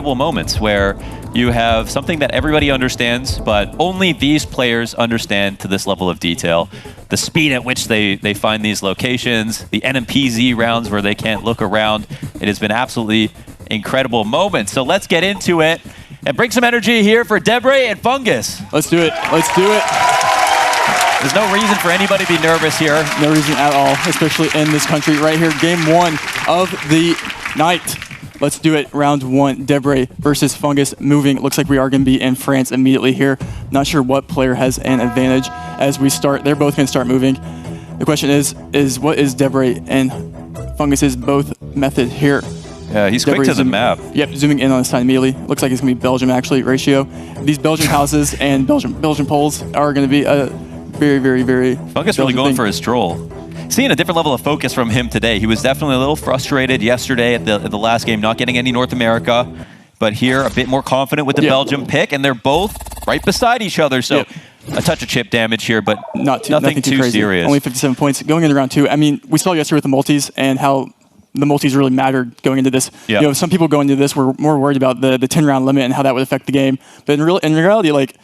moments where you have something that everybody understands, but only these players understand to this level of detail. The speed at which they find these locations, the NMPZ rounds where they can't look around. It has been absolutely incredible moments. So let's get into it and bring some energy here for Debre and Fungus. Let's do it. Let's do it. There's no reason for anybody to be nervous here. No reason at all, especially in this country right here. Game 1 of the night. Let's do it. Round 1, Debre versus Fungus. Moving. Looks like we are going to be in France immediately here. Not sure what player has an advantage as we start. They're both going to start moving. The question is what is Debre and Fungus's both method here? Yeah, he's quick to the map. Yep, zooming in on his side immediately. Looks like it's going to be Belgium, actually, ratio. These Belgian houses and Belgian poles are going to be a very Fungus really going for his stroll. Seeing a different level of focus from him today. He was definitely a little frustrated yesterday at the last game, not getting any North America. But here, a bit more confident with the Belgium pick, and they're both right beside each other. So a touch of chip damage here, but nothing too crazy. Serious. Only 57 points going into round 2. I mean, we saw yesterday with the multis and how the multis really mattered going into this. You know, some people going into this were more worried about the 10-round limit and how that would affect the game. But in reality, like,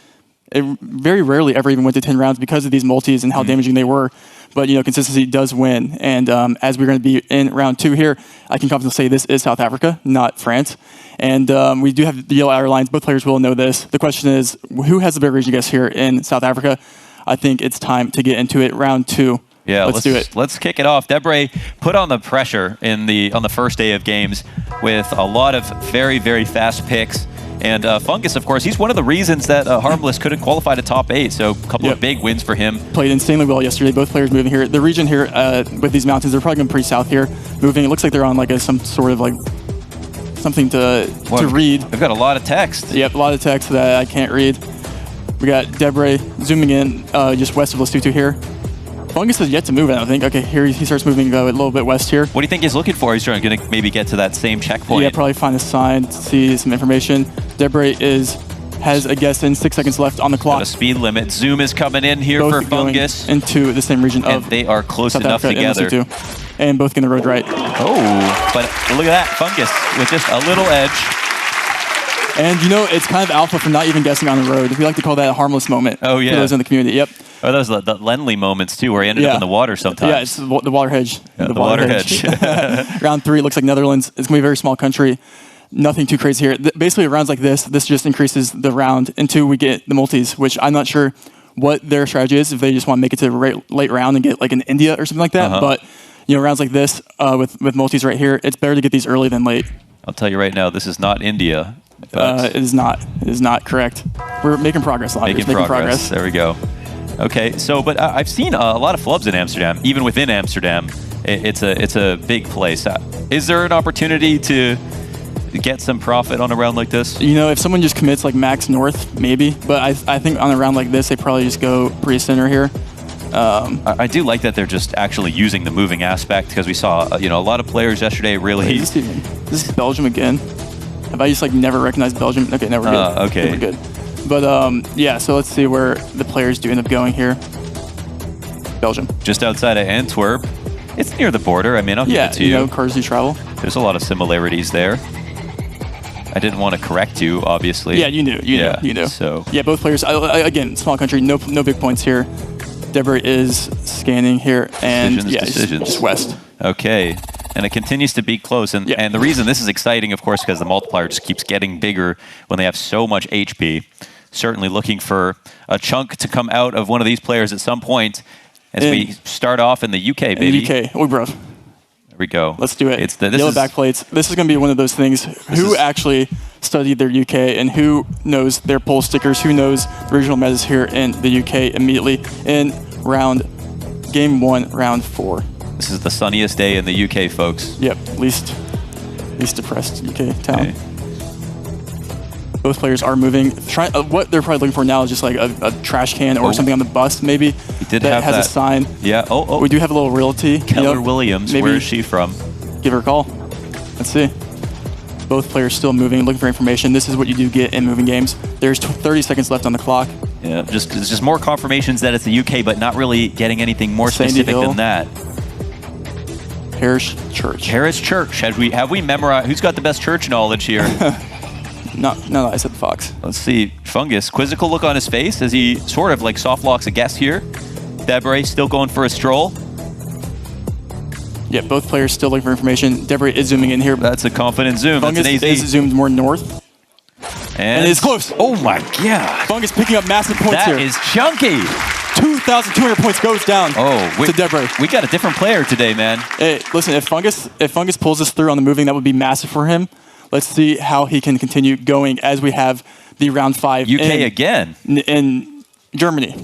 it very rarely ever even went to 10 rounds because of these multis and how damaging they were. But, you know, consistency does win. And as we're going to be in round 2 here, I can confidently say this is South Africa, not France. And we do have the yellow outer lines. Both players will know this. The question is, who has the better region guess here in South Africa? I think it's time to get into it. Round 2. Yeah, let's do it. Let's kick it off. Debre put on the pressure on the first day of games with a lot of very fast picks. And Fungus, of course, he's one of the reasons that Harmless couldn't qualify to top 8. So a couple of big wins for him. Played insanely well yesterday. Both players moving here. The region here with these mountains, they're probably going pretty south here. Moving, it looks like they're on like some sort of like something to read. I've got a lot of text. Yep, a lot of text that I can't read. We got Debre zooming in just west of Lesotho here. Fungus has yet to move, I don't think. Okay, here he starts moving a little bit west here. What do you think he's looking for? He's trying to maybe get to that same checkpoint. Yeah, probably find a sign, see some information. Debre has a guess in 6 seconds left on the clock. Got a speed limit. Zoom is coming in here for Fungus. Into the same region and they are close South enough Africa together. And both getting the road right. Oh, but look at that. Fungus with just a little edge. And, you know, it's kind of alpha for not even guessing on the road. We like to call that a harmless moment. Oh, yeah. For those in the community. Yep. Oh, those are the Lenley moments, too, where he ended up in the water sometimes. Yeah, it's the water hedge. Yeah, the water hedge. Round 3 looks like Netherlands. It's going to be a very small country. Nothing too crazy here. Basically, rounds like this just increases the round until we get the multis, which I'm not sure what their strategy is, if they just want to make it to the late round and get like an India or something like that. But, you know, rounds like this with multis right here, it's better to get these early than late. I'll tell you right now, this is not India. It is not. It is not correct. We're making progress. Making progress. There we go. Okay, so but I've seen a lot of flubs in Amsterdam. Even within Amsterdam, it's a big place. Is there an opportunity to get some profit on a round like this? You know, if someone just commits like max north, maybe. But I think on a round like this, they probably just go pre-center here. I do like that they're just actually using the moving aspect because we saw a lot of players yesterday really. This is Belgium again. Have I just like never recognized Belgium? Okay, no, we're good. Okay, we're good. But yeah, so let's see where the players do end up going here. Belgium. Just outside of Antwerp. It's near the border. I mean, I'll give it to you. Yeah, you know, cars do travel. There's a lot of similarities there. I didn't want to correct you, obviously. Yeah, you knew. You knew. So yeah, both players. Again, small country, no big points here. Debre is scanning here, and decisions. Just west. Okay. And it continues to be close. And the reason this is exciting, of course, because the multiplier just keeps getting bigger when they have so much HP. Certainly looking for a chunk to come out of one of these players at some point as we start off in the UK, baby. In the UK. Oh, bro. There we go. Let's do it. It's the yellow backplates. This is going to be one of those things. Who actually studied their UK and who knows their poll stickers? Who knows the regional metas here in the UK immediately in game 1, round 4. This is the sunniest day in the UK, folks. Yep, least depressed UK town. Okay. Both players are moving. What they're probably looking for now is just like a trash can or something on the bus, maybe. He did that have has a sign. Yeah. Oh. We do have a little realty. Keller Williams. Maybe where is she from? Give her a call. Let's see. Both players still moving, looking for information. This is what you do get in moving games. There's 30 seconds left on the clock. Yeah, just more confirmations that it's the UK, but not really getting anything more specific than that. Parish Church. Parish Church. Have we memorized? Who's got the best church knowledge here? No, I said the Fox. Let's see. Fungus, quizzical look on his face as he sort of like soft locks a guess here. Debre still going for a stroll. Yeah, both players still looking for information. Debre is zooming in here. That's a confident zoom. Fungus That's an is zoomed more north. And it's close. Oh my god. Fungus picking up massive points here. That is chunky. 2,200 points goes down to Debre. We got a different player today, man. Hey, listen, if Fungus pulls this through on the moving, that would be massive for him. Let's see how he can continue going as we have the round 5 UK again. In Germany.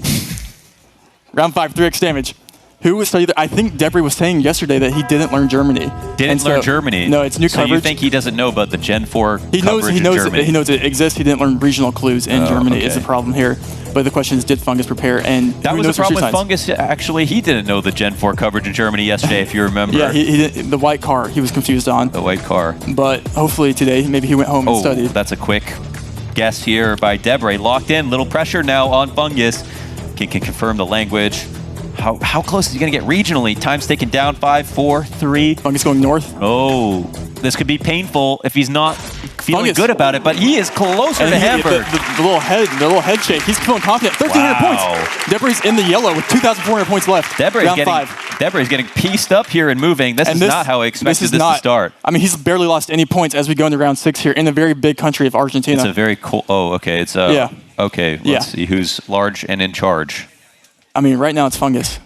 Round 5, 3x damage. Who was studying? I think Debre was saying yesterday that he didn't learn Germany. Didn't learn Germany? No, it's new coverage. So you think he doesn't know about the Gen 4 coverage in Germany? He knows it exists. He didn't learn regional clues in Germany is the problem here. But the question is, did Fungus prepare? And that was the problem with Fungus. Actually, he didn't know the Gen 4 coverage in Germany yesterday, if you remember. Yeah, he didn't, the white car he was confused on. The white car. But hopefully today, maybe he went home and studied. That's a quick guess here by Debre. Locked in. Little pressure now on Fungus. Can confirm the language. How close is he going to get regionally? Time's taken down. 5, 4, 3. Fungus going north. Oh, this could be painful if he's not feeling good about it, but he is closer to Hamburg. The little head shake. He's feeling confident. 1,300 points. Debre's in the yellow with 2,400 points left. Debre's getting pieced up here and moving. This is not how I expected this to start. I mean, he's barely lost any points as we go into round 6 here in the very big country of Argentina. It's a very cool. Oh, okay. It's okay. Let's see who's large and in charge. I mean, right now it's Fungus.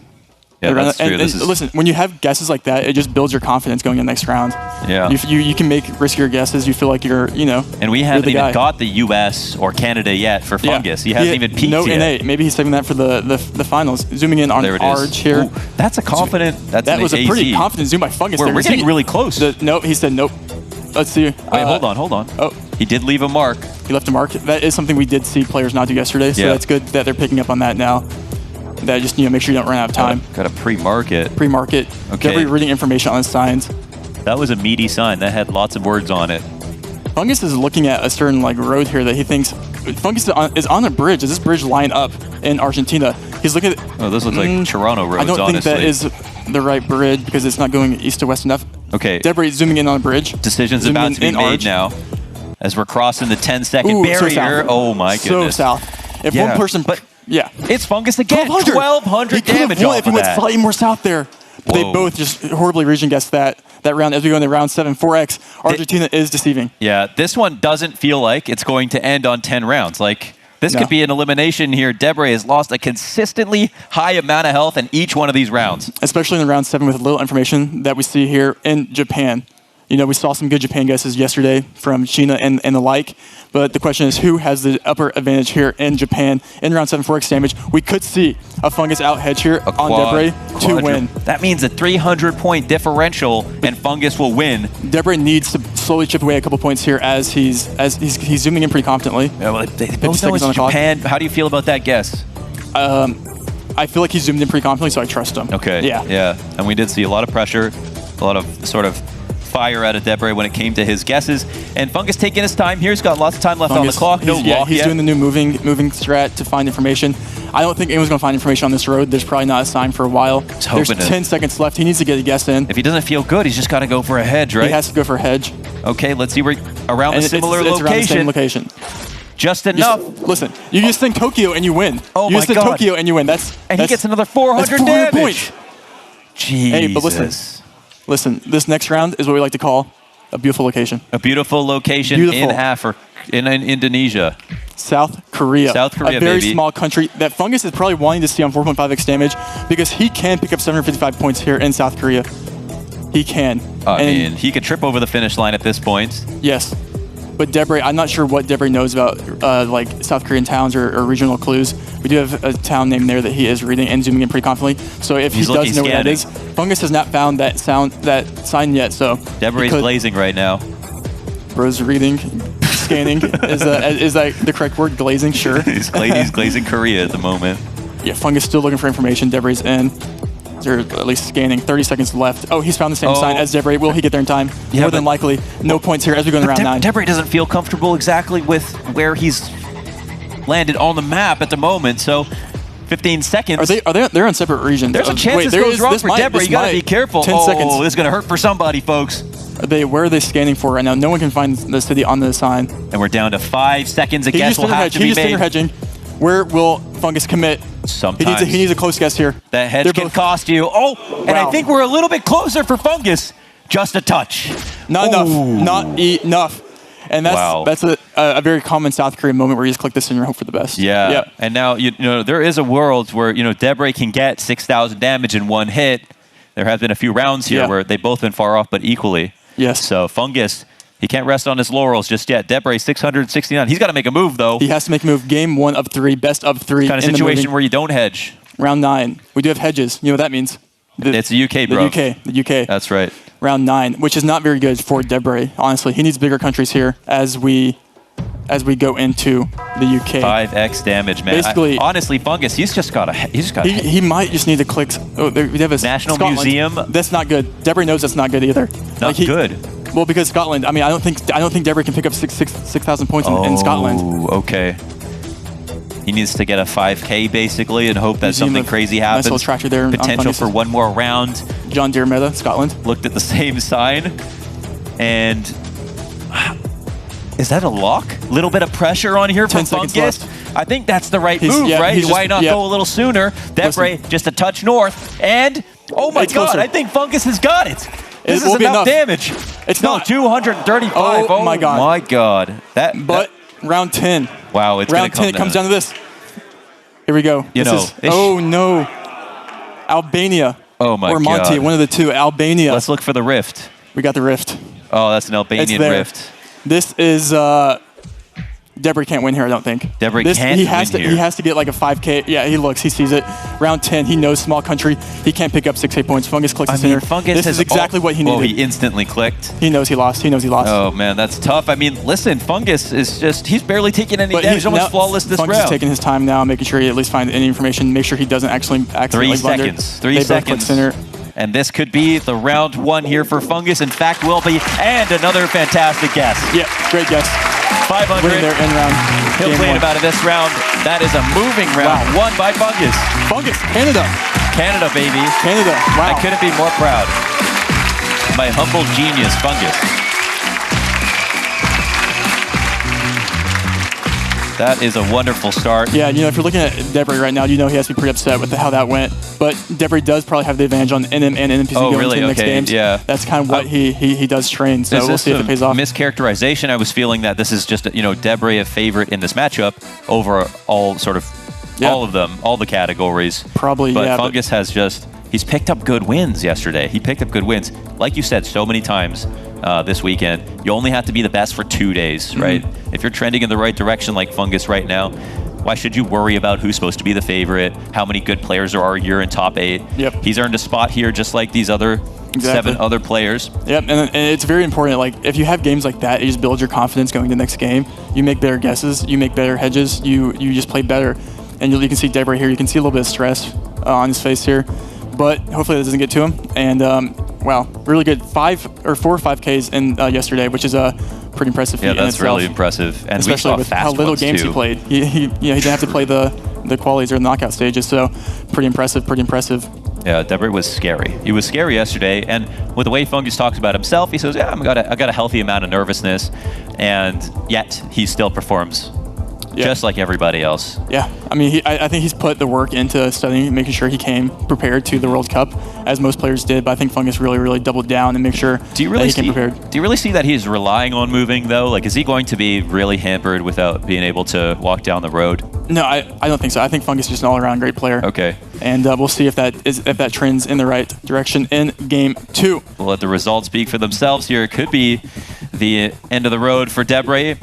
Yeah, that's true. And listen, when you have guesses like that, it just builds your confidence going in the next round. Yeah. You can make riskier guesses. You feel like you're, And we haven't even got the U.S. or Canada yet for Fungus. He hasn't even peaked yet. NA. Maybe he's saving that for the finals. Zooming in on Arge here. Ooh, that's a confident. That was a pretty confident zoom by Fungus. We're getting really close. Nope, he said nope. Let's see. Wait, hold on. Oh, he did leave a mark. He left a mark. That is something we did see players not do yesterday. So that's good that they're picking up on that now. That just make sure you don't run out of time. Got to pre-mark it. Pre-mark it. Okay. Debre reading information on the signs. That was a meaty sign. That had lots of words on it. Fungus is looking at a certain road here that he thinks Fungus is on a bridge. Does this bridge line up in Argentina? He's looking at. Oh, those look like Toronto roads. I don't think that is the right bridge because it's not going east to west enough. Okay. Debre zooming in on a bridge. Decision's about to be made now, as we're crossing the 10-second barrier. Oh my goodness. So south. If one person, it's Fungus again. 1,200 damage off if he went slightly more south there. But they both just horribly region guessed that round. As we go into round 7, 4x, Argentina is deceiving. Yeah, this one doesn't feel like it's going to end on 10 rounds. This could be an elimination here. Debre has lost a consistently high amount of health in each one of these rounds. Especially in round 7 with little information that we see here in Japan. We saw some good Japan guesses yesterday from Sheena and the like. But the question is, who has the upper advantage here in Japan in round 7 4x damage? We could see a Fungus out hedge here on Debre to win. That means a 300-point differential, and Fungus will win. Debre needs to slowly chip away a couple points here as he's zooming in pretty confidently. Yeah, well, they both know it's Japan. How do you feel about that guess? I feel like he's zoomed in pretty confidently, so I trust him. Okay. Yeah. And we did see a lot of pressure, a lot of sort of fire out of Debre when it came to his guesses. And Fungus taking his time here. He's got lots of time left on the clock. He's doing the new moving strat to find information. I don't think anyone's going to find information on this road. There's probably not a sign for a while. There's 10 seconds left. He needs to get a guess in. If he doesn't feel good, he's just got to go for a hedge, right? He has to go for a hedge. Okay, let's see where around the similar location. It's around the same location. Just enough. Listen, you just think Tokyo and you win. Oh you my just think Tokyo and you win. And he gets another 400 damage. Points. Jesus. Hey, but listen, this next round is what we like to call a beautiful location. A beautiful location in Africa, in Indonesia. South Korea. A very small country that Fungus is probably wanting to see on 4.5x damage because he can pick up 755 points here in South Korea. He can. I mean, he could trip over the finish line at this point. Yes. But Debre, I'm not sure what Debre knows about South Korean towns or regional clues. We do have a town name there that he is reading and zooming in pretty confidently. So if he does know where that is, Fungus has not found that sign yet. So Debre is glazing right now. Bro's reading, scanning. is that the correct word? Glazing, sure. He's glazing Korea at the moment. Yeah, Fungus still looking for information. Debre's in. They're at least scanning. 30 seconds left. Oh, he's found the same sign as Debre. Will he get there in time? Yeah, more than likely. No points here as we go in round 9. Debre doesn't feel comfortable exactly with where he's landed on the map at the moment. So 15 seconds. They're on separate regions. There's a chance this goes wrong for Debre. You got to be careful. 10 seconds. This is going to hurt for somebody, folks. Where are they scanning for right now? No one can find the city on the sign. And we're down to 5 seconds. A guess will have to be made. He's hedging. Where will Fungus commit? Sometimes. He needs a close guess here. That hedge can cost you. Oh, and I think we're a little bit closer for Fungus. Just a touch. Not enough. Not enough. And that's a very common South Korean moment where you just click this and you hope for the best. Yeah. Yep. And now, you know, there is a world where, you know, Debre can get 6,000 damage in one hit. There have been a few rounds here where they've both been far off, but equally. Yes. So Fungus, he can't rest on his laurels just yet. Debre, 669. He's got to make a move, though. He has to make a move. Game 1 of 3, best of 3. Kind of situation where you don't hedge. Round 9. We do have hedges. You know what that means? It's the UK, bro. The UK. That's right. Round 9, which is not very good for Debre, honestly. He needs bigger countries here as we go into the UK. 5x damage, man. Basically, honestly, Fungus, he's just got he might just need to click. Oh, we have a National Scotland. Museum. That's not good. Debre knows that's not good either. Not good. Well, because Scotland. I mean, I don't think Debre can pick up 6,000 points in Scotland. Oh, okay. He needs to get a 5K basically and hope that something crazy happens. Nice little tractor there. Potential for one more round. John Deere meta, Scotland. Looked at the same sign, and is that a lock? Little bit of pressure on here from Fungus. I think that's the right move, right? Why not go a little sooner? Debre just a touch north, and oh my God, closer. I think Fungus has got it. This is enough damage. It's not 235. Oh my God. My God. But round 10. Wow, it's round 10. It comes down to this. Here we go. Oh no, Albania. Oh my God. Or Monty, one of the two. Albania. Let's look for the rift. We got the rift. Oh, that's an Albanian rift. This is Debre can't win here, I don't think. Debre can't win here. He has to get like a 5K. Yeah, he sees it. Round 10, he knows small country. He can't pick up 6K points. Fungus clicks the center. This is exactly what he needed. Oh, he instantly clicked. He knows he lost. Oh, man, that's tough. I mean, listen, Fungus is just, he's barely taking any damage. He's almost flawless this round. Fungus is taking his time now, making sure he at least finds any information, make sure he doesn't accidentally 3 seconds. 3 seconds. And this could be the round 1 here for Fungus. In fact, will be. And another fantastic guess. Yeah, great guess. 500. We're in there in round. He'll play it about it this round. That is a moving round. Won by Fungus. Fungus, Canada. Canada, baby. Canada. Wow. I couldn't be more proud. My humble genius, Fungus. That is a wonderful start. Yeah, you know, if you're looking at Debre right now, you know he has to be pretty upset with how that went. But Debre does probably have the advantage on NM and NMPC going into the next games. Yeah. That's kind of what he does train. So we'll see if it pays off. Mischaracterization. I was feeling that this is just, you know, Debre a favorite in this matchup over all all of them, all the categories. Probably, but Fungus has just, he's picked up good wins yesterday. He picked up good wins. Like you said so many times this weekend, you only have to be the best for 2 days, right? If you're trending in the right direction like Fungus right now, why should you worry about who's supposed to be the favorite? How many good players there are here in top 8? Yep. He's earned a spot here just like these other 7 other players. Yep, and it's very important. Like, if you have games like that, you just build your confidence going to the next game. You make better guesses. You make better hedges. You just play better. And you can see Debre here. You can see a little bit of stress on his face here. But hopefully that doesn't get to him. And, wow, really good. 4 or 5Ks in yesterday, which is a pretty impressive feat in itself. Yeah, that's really impressive. And especially with how little games he played. He didn't have to play the qualies or the knockout stages. So pretty impressive, Yeah, Debre was scary. He was scary yesterday, and with the way Fungus talks about himself, he says, "Yeah, I got a healthy amount of nervousness," and yet he still performs just like everybody else. Yeah, I mean, I think he's put the work into studying, making sure he came prepared to the World Cup, as most players did. But I think Fungus really doubled down and make sure that he came prepared. Do you really see that he's relying on moving though? Like, is he going to be really hampered without being able to walk down the road? No, I don't think so. I think Fungus is just an all-around great player. Okay. And we'll see if that trends in the right direction in Game 2. We'll let the results speak for themselves here. It could be the end of the road for Debre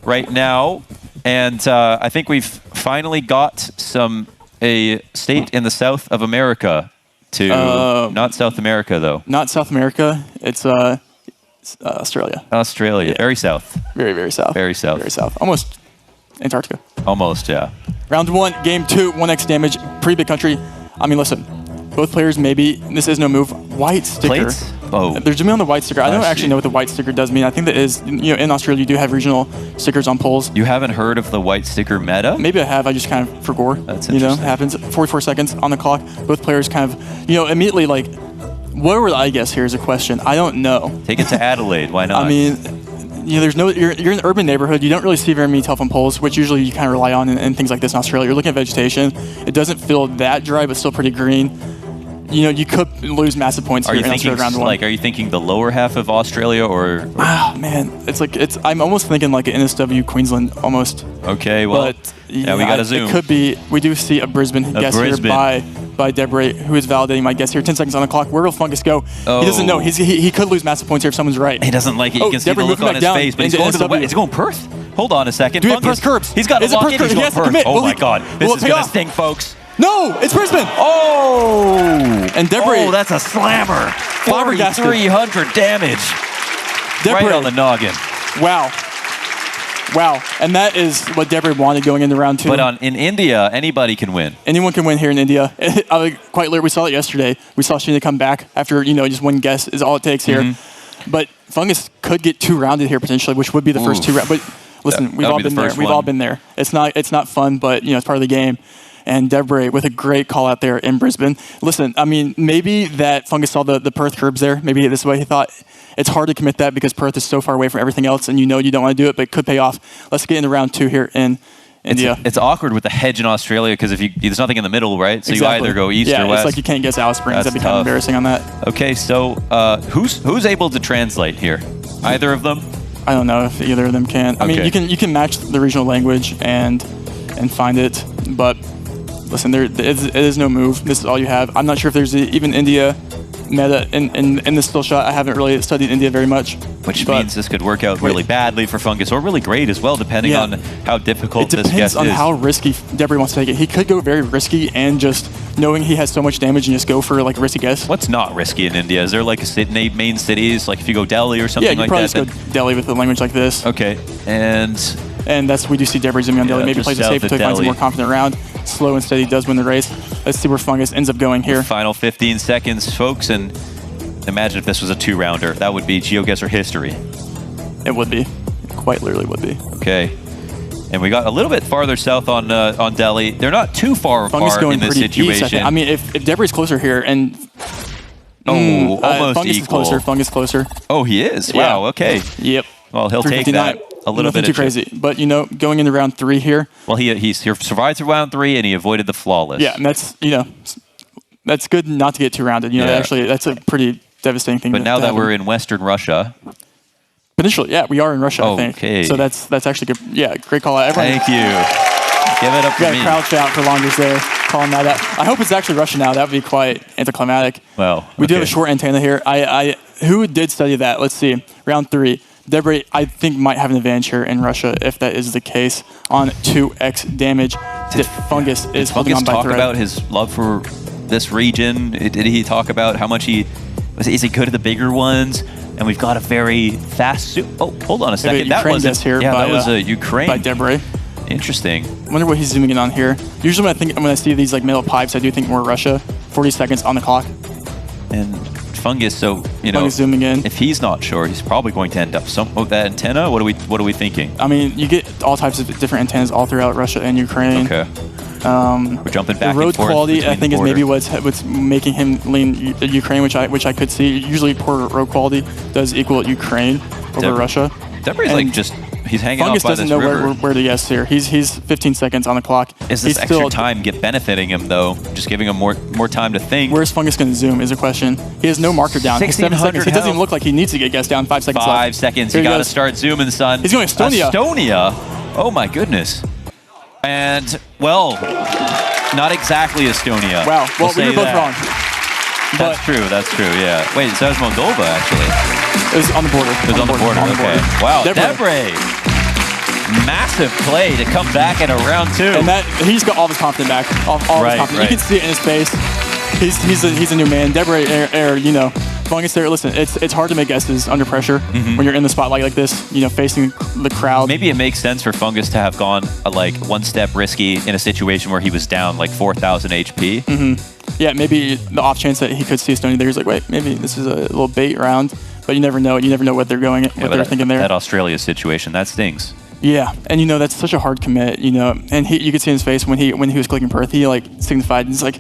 right now. And I think we've finally got a state in the South of America to not South America though. Not South America. It's Australia. Australia, yeah. Very south. Very south. Very south. Very south. Almost Antarctica. Almost, yeah. Round 1, Game 2, 1x damage. Pretty big country. I mean, listen. Both players maybe, this is no move. White sticker. Plates? Oh. They're zooming on the white sticker. I don't actually know what the white sticker does mean. I think that is, you know, in Australia you do have regional stickers on poles. You haven't heard of the white sticker meta? Maybe I have. I just kind of forgot. That's interesting. You know, happens. 44 seconds on the clock. Both players kind of, you know, immediately like, Where would I guess here is a question. I don't know. Take it to Adelaide. Why not? I mean, there's no. You're in an urban neighborhood. You don't really see very many telephone poles, which usually you kind of rely on in things like this in Australia. You're looking at vegetation. It doesn't feel that dry, but still pretty green. You could lose massive points here in Australia round one. Are you thinking the lower half of Australia or? Ah, man, I'm almost thinking like an NSW Queensland almost. Okay, well, but, we got to zoom. It could be. We do see a Brisbane guess here by Debre, who is validating my guess here. 10 seconds on the clock. Where will Fungus go? Oh. He doesn't know. He could lose massive points here if someone's right. He doesn't like it. You can see the look on his face, but he's going to the west. He's going Perth. Hold on a second. Do we have Perth curbs? He's got to lock in. He's going Perth. Oh my God, this is going to stink, folks. No, it's Brisbane. Oh, and Debre. Oh, that's a slammer. 4,300 damage. Debre. Right on the noggin. Wow, and that is what Debre wanted going into round 2. But in India, anybody can win. Anyone can win here in India. Quite literally, we saw it yesterday. We saw Sheena come back after just one guess is all it takes here. But Fungus could get 2 rounded here potentially, which would be the first 2 rounds. But listen, we've all been there. We've all been there. It's not fun, but it's part of the game. And Debre with a great call out there in Brisbane. Listen, I mean, maybe that Fungus saw the Perth curbs there. Maybe this way he thought. It's hard to commit that because Perth is so far away from everything else, and you don't want to do it, but it could pay off. Let's get into round 2 here in India. It's awkward with the hedge in Australia because there's nothing in the middle, right? So exactly. You either go east or west. Yeah, it's like you can't guess Alice Springs. That'd be kind of embarrassing on that. Okay, so who's able to translate here? Either of them? I don't know if either of them can. I mean, you can match the regional language and find it, but listen, it is no move. This is all you have. I'm not sure if there's even India meta in this still shot. I haven't really studied India very much. Which means this could work out really badly for Fungus, or really great as well, depending on how difficult this guess is. It depends on how risky Debre wants to take it. He could go very risky and just knowing he has so much damage and just go for like a risky guess. What's not risky in India? Is there like main cities, like if you go Delhi or something like that? Yeah, you probably just go Delhi with a language like this. Okay, and we do see Debre zooming on Delhi. Maybe plays it safe until he finds a more confident round. Slow and steady does win the race. Let's see where Fungus ends up going here. Final 15 seconds, folks, and imagine if this was a 2-rounder. That would be GeoGuessr history. It would be. Quite literally would be. Okay. And we got a little bit farther south on Delhi. They're not too far apart in this situation. East, I mean, if Debre's closer here and... almost Fungus equal. Fungus closer. Oh, he is? Yeah. Wow, okay. Yep. Well, he'll take that. A little bit too crazy. But, going into round 3 here... Well, he survived through round 3, and he avoided the flawless. Yeah, and that's good not to get 2-rounded. Actually, that's a pretty devastating thing. But now that we're in Western Russia... Potentially, yeah, we are in Russia, I think. Okay. So that's actually good. Yeah, great call out. Everyone, thank you. Give it up for me. Yeah, crowd shout for Longers there, calling that out. I hope it's actually Russia now. That would be quite anticlimactic. Well, we do have a short antenna here. Who did study that? Let's see. Round 3. Debre, I think, might have an advantage here in Russia if that is the case on 2x damage. Fungus is holding on by talk thread. About his love for this region? Did he talk about how much is he good at the bigger ones? And we've got a very fast... Oh, hold on a second. That was that was Ukraine. By Debre. Interesting. I wonder what he's zooming in on here. Usually when I see these middle pipes, I do think more Russia. 40 seconds on the clock. And Fungus, Fungus zooming in. If he's not sure, he's probably going to end up that antenna. What are we thinking? I mean, you get all types of different antennas all throughout Russia and Ukraine. Okay. We're jumping back. The road and forth quality, I think, is maybe what's making him lean Ukraine, which I could see. Usually, poor road quality does equal Ukraine over Russia. Debre's he's hanging Fungus off by this river. doesn't know where to guess here. He's 15 seconds on the clock. Is this extra time benefiting him though? Just giving him more time to think. Where's Fungus going to zoom? Is a question. He has no marker down. He's 7 seconds. It doesn't even look like he needs to get guessed down. 5 seconds. 5 seconds. You got to start zooming, son. He's going Estonia. Estonia. Oh my goodness. And not exactly Estonia. Wow. Well, we were both wrong. That's true. Yeah. Wait, so that was Moldova actually. It was on the border. It was on the border. Okay. Wow. Debre. Massive play to come back in a round 2. And he's got all of his confidence back. All of his confidence. You can see it in his face. He's a new man. Debre, Fungus there. Listen, it's hard to make guesses under pressure when you're in the spotlight like this. Facing the crowd. Maybe it makes sense for Fungus to have gone one step risky in a situation where he was down 4,000 HP. Yeah, maybe the off chance that he could see Estonia there. He's like, wait, maybe this is a little bait round. But you never know. You never know what they're they're thinking there. That Australia situation, that stings. Yeah, and that's such a hard commit, and you could see in his face when he was clicking Perth, he signified, he's like,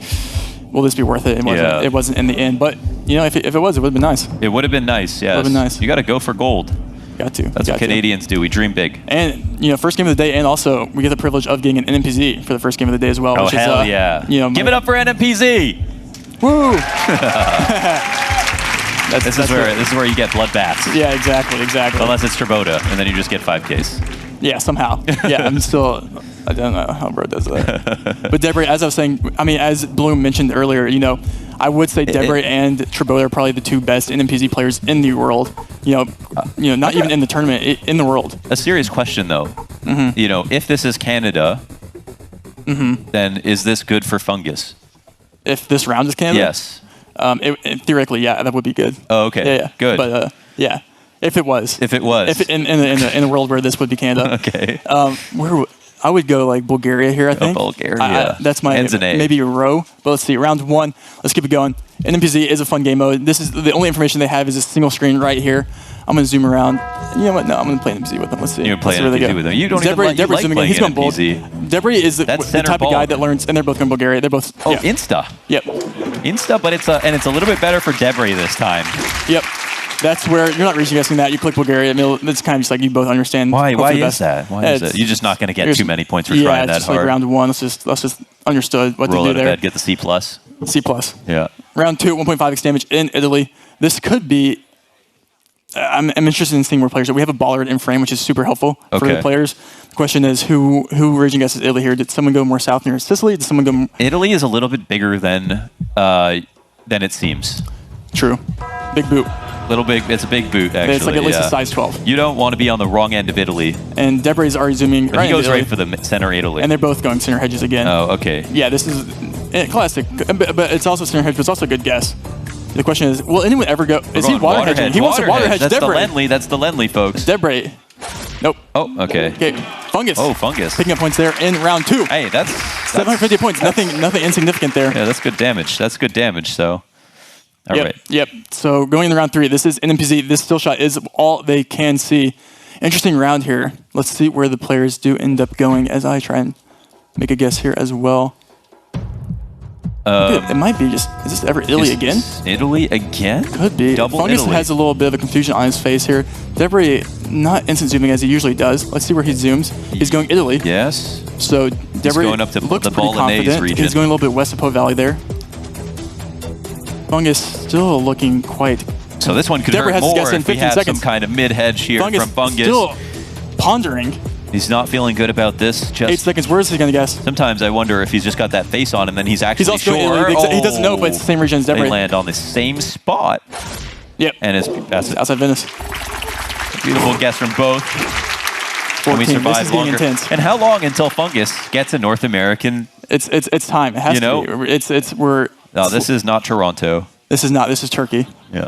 will this be worth it? It wasn't in the end. But, you know, if it was, it would have been nice. It would have been nice, yes. It would have been nice. You got to go for gold. Got to. That's what Canadians do. We dream big. And, you know, first game of the day, and also we get the privilege of getting an NMPZ for the first game of the day as well. Oh, which hell is, yeah. You know, give it up for NMPZ! Woo! This is where you get bloodbaths. Yeah, exactly. Unless it's Tribota, and then you just get 5Ks. Yeah, somehow. Yeah, I don't know how bro does that. But Debre, as I was saying, I mean, as Bloom mentioned earlier, you know, I would say Debre and Tribota are probably the two best NMPZ players in the world. You know, not even in the tournament, in the world. A serious question, though. Mm-hmm. You know, if this is Canada, then is this good for Fungus? If this round is Canada? Yes. Theoretically, yeah, that would be good. Oh, okay. Yeah. Good. But, yeah. If it was. If it was. In a world where this would be Canada. Okay. I would go like Bulgaria here, I think. Bulgaria. That's my maybe a row. But let's see. Round 1. Let's keep it going. NMPZ is a fun game mode. This is the only information they have is a single screen right here. I'm going to zoom around. You know what? No, I'm going to play NMPZ with them. Let's see. You're playing NMPZ with them. You don't Debre, even like playing He's going bold. NMPZ. Debre is the type of guy that learns, and they're both going Bulgaria. They're both. Oh, Insta. Yep. Insta, but it's a little bit better for Debre this time. Yep. That's where you're not reaching guessing that. You click Bulgaria. It's kind of just like you both understand. Why is that? Why is it? You're just not going to get too many points for trying that just hard. Like round 1. Let's just understood what Roll to do out there. Of bed, get the C+. C+. Yeah. Round 2, 1.5x damage in Italy. This could be. I'm interested in seeing where players are. We have a Bollard in frame, which is super helpful for the players. The question is, who raging guesses Italy here? Did someone go more south near Sicily? Did someone go? Italy is a little bit bigger than it seems. True. Big boot. Little big. It's a big boot, actually. It's like at least a size 12. You don't want to be on the wrong end of Italy. And Debre's already zooming right. He goes right for the center Italy. And they're both going center hedges again. Oh, okay. Yeah, this is classic, but it's also center hedge. But it's also a good guess. The question is, will anyone ever go? Is he water hedging? He wants to water hedge Debre. That's the Lenley, folks. Debre. Nope. Oh, okay. Okay. Fungus. Oh, Fungus. Picking up points there in round 2. Hey, that's 750 points. Nothing insignificant there. Yeah, that's good damage. That's good damage. So. All right. Yep. So going into round 3, this is NMPZ. This still shot is all they can see. Interesting round here. Let's see where the players do end up going as I try and make a guess here as well. It might be just, is this ever Italy again? Italy again? Could be. Double Fungus Italy. has a little bit of a confusion on his face here. Debre not instant zooming as he usually does. Let's see where he zooms. He's going Italy. Yes. So Debre going up to looks the pretty Bolognese confident. region. He's going a little bit west of Po Valley there. Fungus still looking quite. So this one could Debre hurt has to guess more in if we 15 have seconds. some kind of mid-hedge here from Fungus. Still pondering. He's not feeling good about this. 8 seconds. Where is he going to guess? Sometimes I wonder if he's just got that face on and then he's actually also sure. He doesn't know, but it's the same region as Debre. They land on the same spot. Yep. And it's outside Venice. Beautiful guess from both. 14. We survive this is longer. getting intense. And how long until Fungus gets a North American? It's time. It has to be. We're. No, this is not Toronto. This is not. This is Turkey. Yeah.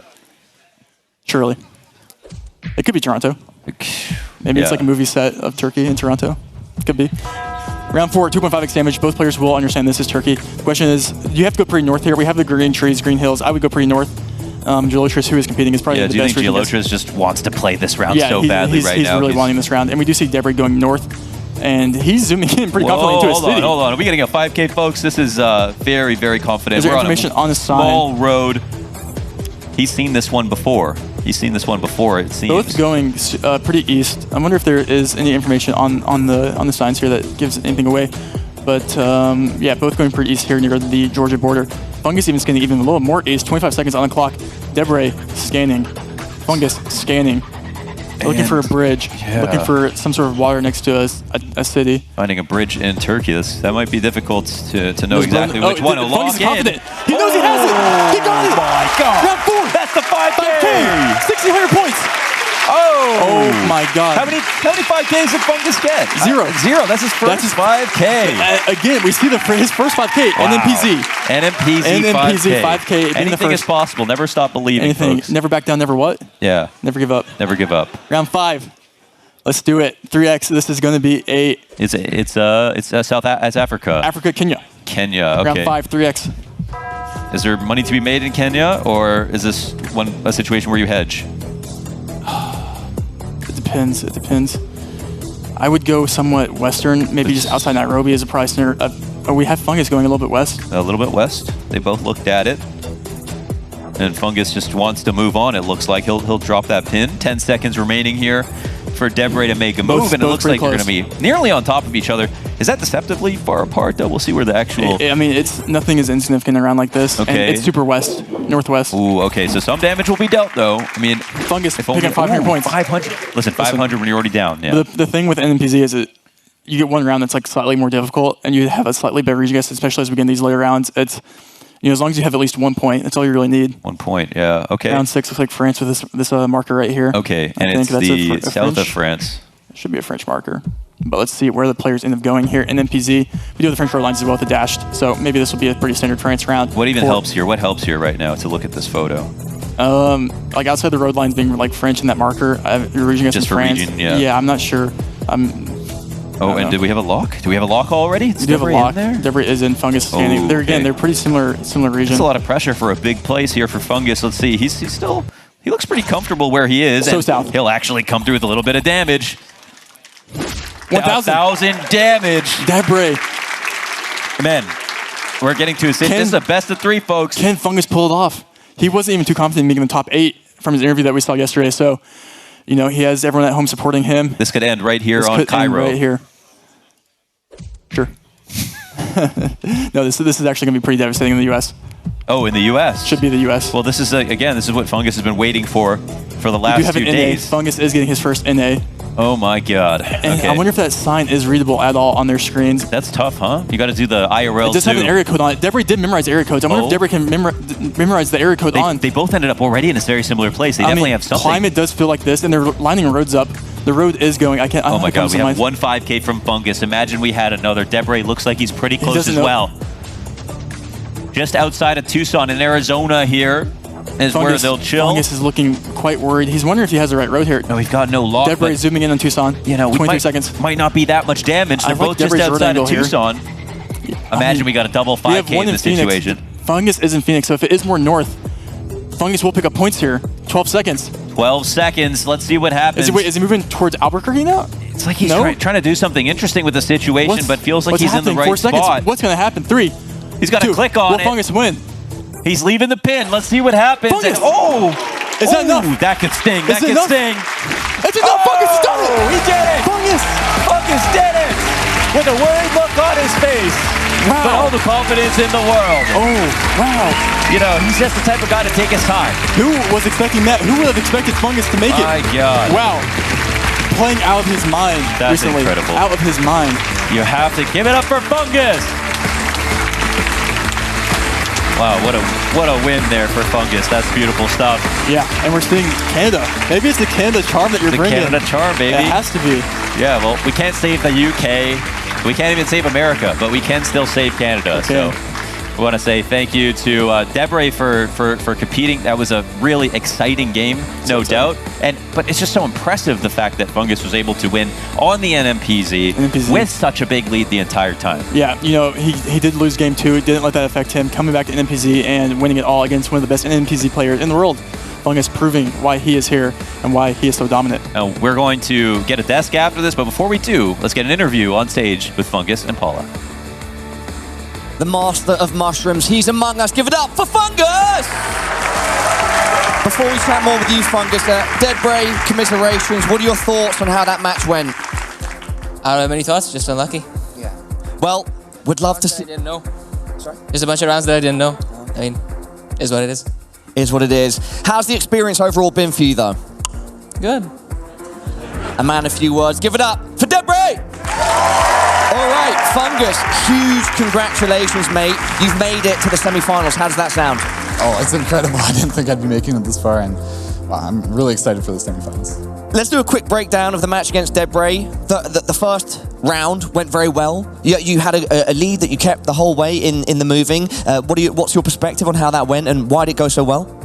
Surely. It could be Toronto. Maybe it's like a movie set of Turkey in Toronto. Could be. Round 4, 2.5x damage. Both players will understand this is Turkey. The question is, you have to go pretty north here. We have the green trees, green hills. I would go pretty north. GeoGuessr, who is competing, is probably the best. Do you think GeoGuessr just wants to play this round so badly right now? He's really wanting this round. And we do see Debre going north. And he's zooming in pretty confidently into his city. Hold on. Are we getting a 5K, folks? This is very, very confident. Is there information on the sign? Small road. He's seen this one before. It seems. Both going pretty east. I wonder if there is any information on the signs here that gives anything away. But yeah, both going pretty east here near the Georgia border. Fungus even scanning even a little more east. 25 seconds on the clock. Debre scanning. Fungus scanning. Looking for a bridge. Looking for some sort of water next to a city. Finding a bridge in Turkey. That might be difficult to know exactly which one. Fungus is confident. He knows he has it. He got it. Oh my God. Round 4. That's the 5K. 1,600 points. Oh my God. How many 5Ks did Fungus get? Zero. That's his first 5K. Again, we see his first 5K. Wow. NMPZ 5K. Anything is possible. Never stop believing. Anything. Folks. Never back down. Never what? Yeah. Never give up. Never give up. Round 5. Let's do it. 3x. This is going to be It's Africa. Africa, Kenya. Kenya. Okay. Round 5. 3x. Is there money to be made in Kenya, or is this a situation where you hedge? It depends. I would go somewhat western, maybe just outside Nairobi as a price center. Oh, we have Fungus going a little bit west. A little bit west. They both looked at it. And Fungus just wants to move on. It looks like he'll drop that pin. 10 seconds remaining here for Debre to make a move. And it looks like they're going to be nearly on top of each other. Is that deceptively far apart, though? We'll see where the actual... I mean, nothing is insignificant around like this. Okay. And it's super west, northwest. Ooh, okay. So some damage will be dealt, though. I mean... Fungus picking 500 points. 500. Listen, 500 when you're already down. Yeah. The thing with NMPZ is that you get one round that's like slightly more difficult, and you have a slightly better region guess, especially as we get in these later rounds. It's, as long as you have at least 1 point, that's all you really need. 1 point, yeah. Okay. Round 6 looks like France with this marker right here. Okay, and it's the south of France. It should be a French marker. But let's see where the players end up going here. In NPZ, we do have the French road lines as well with the dashed, so maybe this will be a pretty standard France round. What even helps here? What helps here right now to look at this photo? Like outside the road lines being like French in that marker, your region guess in France. Region, yeah. Yeah, I'm not sure. Oh, and did we have a lock? Do we have a lock already? We do have a lock. Debre is in, Fungus standing. They're pretty similar region. That's a lot of pressure for a big place here for Fungus. Let's see. He's still, he looks pretty comfortable where he is. So south. He'll actually come through with a little bit of damage. 1,000 damage. Debre. Men, we're getting to a sit. This is a best of 3, folks. Can Fungus pull it off? He wasn't even too confident in making the top 8 from his interview that we saw yesterday. So, he has everyone at home supporting him. This could end right here on Cairo. Right here. Sure. No, this is actually going to be pretty devastating in the U.S. Oh, in the U.S.? Should be the U.S. Well, this is, again, this is what Fungus has been waiting for the last 2 days. Fungus is getting his first NA. Oh, my God. And okay. I wonder if that sign is readable at all on their screens. That's tough, huh? You got to do the IRL. It does have an area code on it. Debre did memorize area codes. I wonder if Debre can memorize the area code on. They both ended up already in a very similar place. They definitely have something. Climate does feel like this, and they're lining roads up. The road is going. Oh my God, we have 1 5K from Fungus. Imagine we had another. Debre looks like he's pretty close as well. Just outside of Tucson in Arizona here is where they'll chill. Fungus is looking quite worried. He's wondering if he has the right road here. No, we've got no lock. Debre zooming in on Tucson. 23 seconds. Might not be that much damage. They're both just outside of Tucson. Imagine we got a double 5K in this situation. Fungus is in Phoenix, so if it is more north, Fungus will pick up points here. 12 seconds. 12 seconds. Let's see what happens. Is he moving towards Albuquerque now? It's like he's trying to do something interesting with the situation, but feels like he's in the right 4 seconds. spot. What's going to happen? 3. He's got to click on it. Will Fungus win? He's leaving the pin. Let's see what happens. Fungus. Is that enough? That could sting. That could sting. It's enough. Fungus has done it. He did it. Fungus did it. With a worried look on his face. Wow. But all the confidence in the world. Oh, wow. He's just the type of guy to take his time. Who was expecting that? Who would have expected Fungus to make it? My God. Wow. Playing out of his mind recently. Incredible. Out of his mind. You have to give it up for Fungus. Wow, what a win there for Fungus. That's beautiful stuff. Yeah, and we're seeing Canada. Maybe it's the Canada charm that you're bringing. The Canada charm, baby. It has to be. Yeah, well, we can't save the UK. We can't even save America, but we can still save Canada. Okay. So we want to say thank you to Debre for competing. That was a really exciting game, no doubt. But it's just so impressive the fact that Fungus was able to win on the NMPZ with such a big lead the entire time. Yeah, he did lose game 2. It didn't let that affect him. Coming back to NMPZ and winning it all against one of the best NMPZ players in the world. Fungus proving why he is here and why he is so dominant. Now, we're going to get a desk after this, but before we do, let's get an interview on stage with Fungus and Paula. The master of mushrooms, he's among us. Give it up for Fungus! Before we chat more with you, Fungus, Debre, commiserations. What are your thoughts on how that match went? I don't have many thoughts, just unlucky. Yeah. Well, we'd love to see... I didn't know. Sorry? There's a bunch of rounds that I didn't know. I mean, is what it is. Is what it is. How's the experience overall been for you, though? Good. A man, a few words. Give it up for Debre! All right, Fungus, huge congratulations, mate. You've made it to the semi-finals. How does that sound? Oh, it's incredible. I didn't think I'd be making it this far, and wow, I'm really excited for the semi-finals. Let's do a quick breakdown of the match against Debre. The first round went very well. You had a lead that you kept the whole way in the moving. What's your perspective on how that went, and why did it go so well?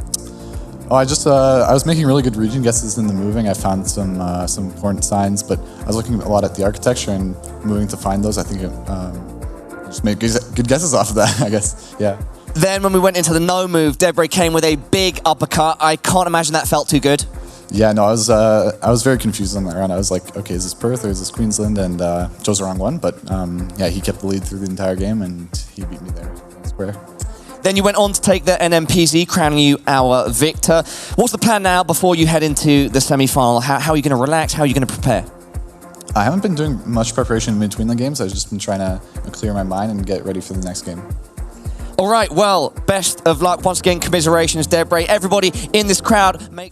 Oh, I was making really good region guesses in the moving. I found some important signs, but I was looking a lot at the architecture and moving to find those. I think it just made good guesses off of that, I guess. Yeah. Then when we went into the no move, Debre came with a big uppercut. I can't imagine that felt too good. Yeah, no, I was very confused on that round. I was like, okay, is this Perth or is this Queensland? And chose the wrong one, but yeah, he kept the lead through the entire game, and he beat me there square. Then you went on to take the NMPZ, crowning you our victor. What's the plan now before you head into the semi-final? How are you going to relax? How are you going to prepare? I haven't been doing much preparation in between the games. I've just been trying to clear my mind and get ready for the next game. All right, well, best of luck. Once again, commiserations, Debre. Everybody in this crowd makes